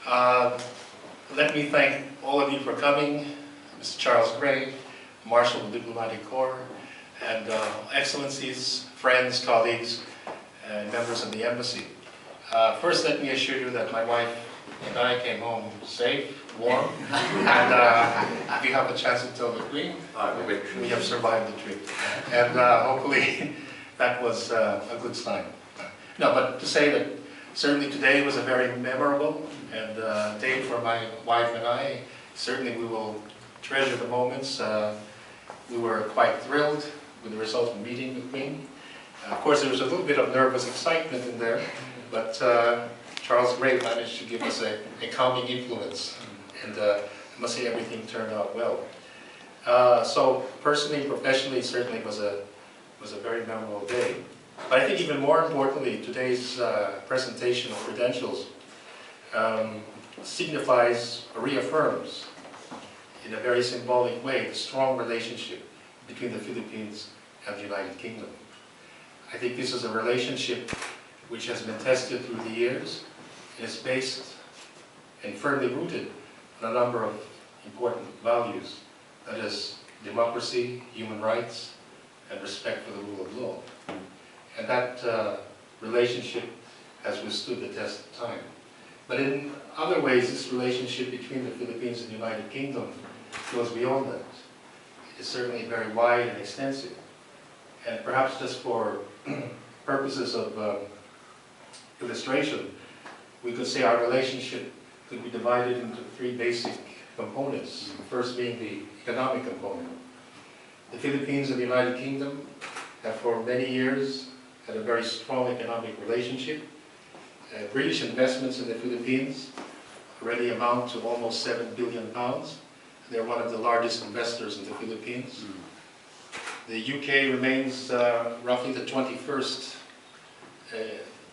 Uh, Let me thank all of you for coming, Mr. Charles Gray, Marshal of the Diplomatic Corps, and Excellencies, friends, colleagues, and members of the Embassy. First, let me assure you that my wife and I came home safe, warm, and if you have a chance to tell the Queen, we have survived the trip. And hopefully that was a good sign. No, but to say that certainly today was a very memorable and day for my wife and I. Certainly we will treasure the moments. We were quite thrilled with the result of meeting the Queen. Of course, there was a little bit of nervous excitement in there, but Charles Gray managed to give us a calming influence, and I must say everything turned out well. So personally, professionally, certainly was a very memorable day. But I think even more importantly, today's presentation of credentials signifies or reaffirms in a very symbolic way the strong relationship between the Philippines and the United Kingdom. I think this is a relationship which has been tested through the years and is based and firmly rooted on a number of important values, that is democracy, human rights, and respect for the rule of law. And that relationship has withstood the test of time. But in other ways, this relationship between the Philippines and the United Kingdom goes beyond that. It is certainly very wide and extensive. And perhaps just for purposes of illustration, we could say our relationship could be divided into three basic components. The first being the economic component. The Philippines and the United Kingdom have for many years had a very strong economic relationship. British investments in the Philippines already amount to almost £7 billion. They're one of the largest investors in the Philippines. The UK remains roughly the 21st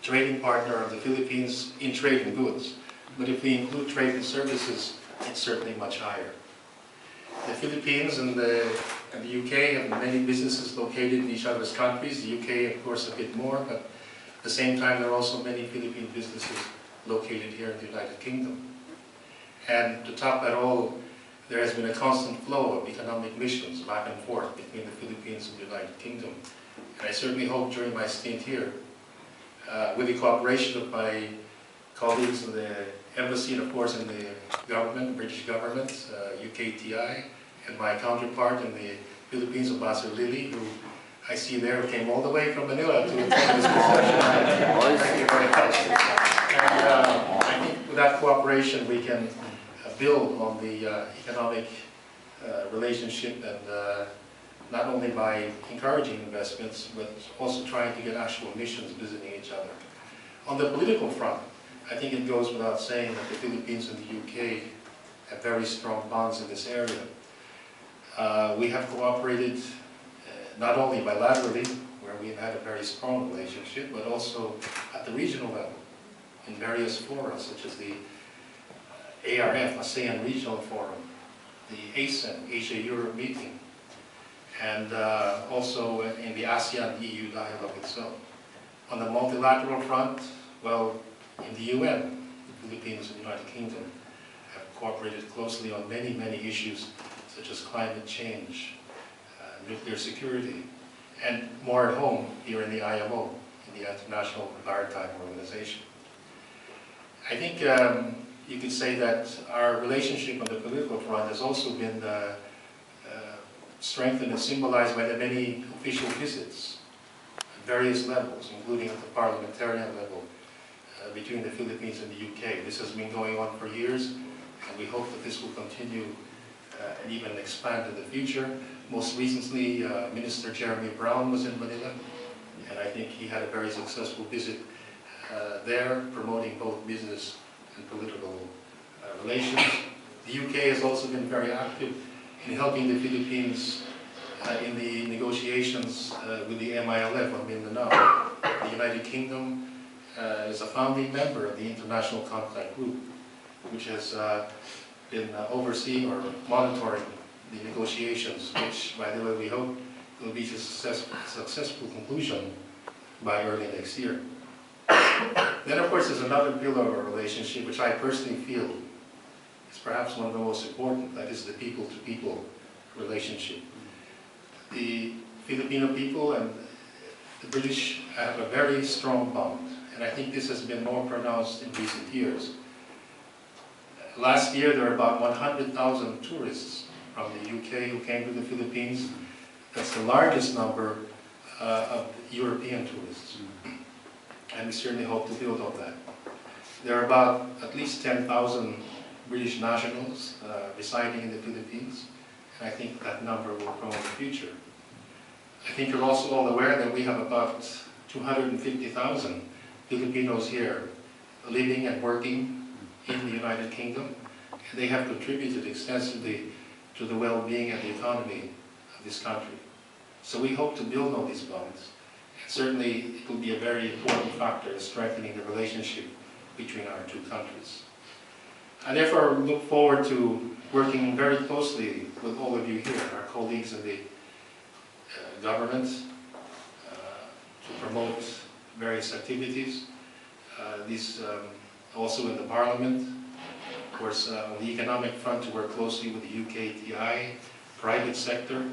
trading partner of the Philippines in trade in goods. But if we include trade in services, it's certainly much higher. The Philippines and the UK have many businesses located in each other's countries. The UK, of course, a bit more, but at the same time, there are also many Philippine businesses located here in the United Kingdom. And to top that all, there has been a constant flow of economic missions back and forth between the Philippines and the United Kingdom. And I certainly hope during my stint here, with the cooperation of my colleagues in the Embassy and of course in the government, British government, UKTI, and my counterpart in the Philippines, Ambassador Lily, who I see there came all the way from Manila to attend this reception. Thank you very much. And I think with that cooperation we can build on the economic relationship, and not only by encouraging investments, but also trying to get actual missions visiting each other. On the political front, I think it goes without saying that the Philippines and the UK have very strong bonds in this area. We have cooperated not only bilaterally, where we've had a very strong relationship, but also at the regional level in various fora, such as the ARF, ASEAN Regional Forum, the ASEAN, Asia-Europe meeting, and also in the ASEAN-EU dialogue itself. On the multilateral front, well, in the UN, the Philippines and the United Kingdom have cooperated closely on many, many issues, such as climate change, nuclear security, and more at home here in the IMO, in the International Maritime Organization. I think you could say that our relationship on the political front has also been strengthened and symbolized by the many official visits at various levels, including at the parliamentarian level, between the Philippines and the UK. This has been going on for years, and we hope that this will continue and even expand in the future. Most recently, Minister Jeremy Brown was in Manila, and I think he had a very successful visit there, promoting both business and political relations. The UK has also been very active in helping the Philippines in the negotiations with the MILF on Mindanao. The United Kingdom is a founding member of the International Contact Group, which has been overseeing or monitoring the negotiations, which, by the way, we hope will be a successful conclusion by early next year. Then, of course, there's another pillar of our relationship, which I personally feel is perhaps one of the most important, that is the people-to-people relationship. The Filipino people and the British have a very strong bond, and I think this has been more pronounced in recent years. Last year, there were about 100,000 tourists from the UK who came to the Philippines. That's the largest number of European tourists. And we certainly hope to build on that. There are about at least 10,000 British nationals residing in the Philippines, and I think that number will grow in the future. I think you're also all aware that we have about 250,000 Filipinos here living and working in the United Kingdom, and they have contributed extensively to the well-being and the economy of this country. So we hope to build on these bonds. And certainly it will be a very important factor in strengthening the relationship between our two countries. I therefore look forward to working very closely with all of you here, our colleagues in the government, to promote various activities. Also in the Parliament, of course, on the economic front, to work closely with the UKTI, private sector,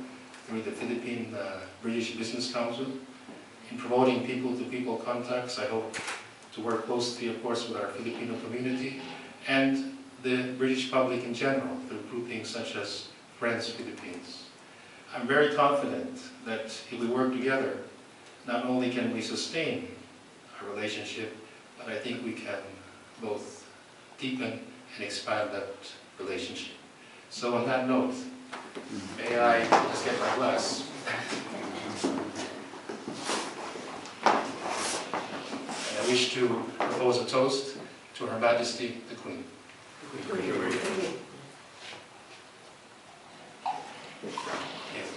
through the Philippine British Business Council. In promoting people-to-people contacts, I hope to work closely, of course, with our Filipino community and the British public in general, through groupings such as Friends Philippines. I'm very confident that if we work together, not only can we sustain our relationship, but I think we can both deepen and expand that relationship. So on that note, may I just get my glass? And I wish to propose a toast to Her Majesty the Queen. Yes.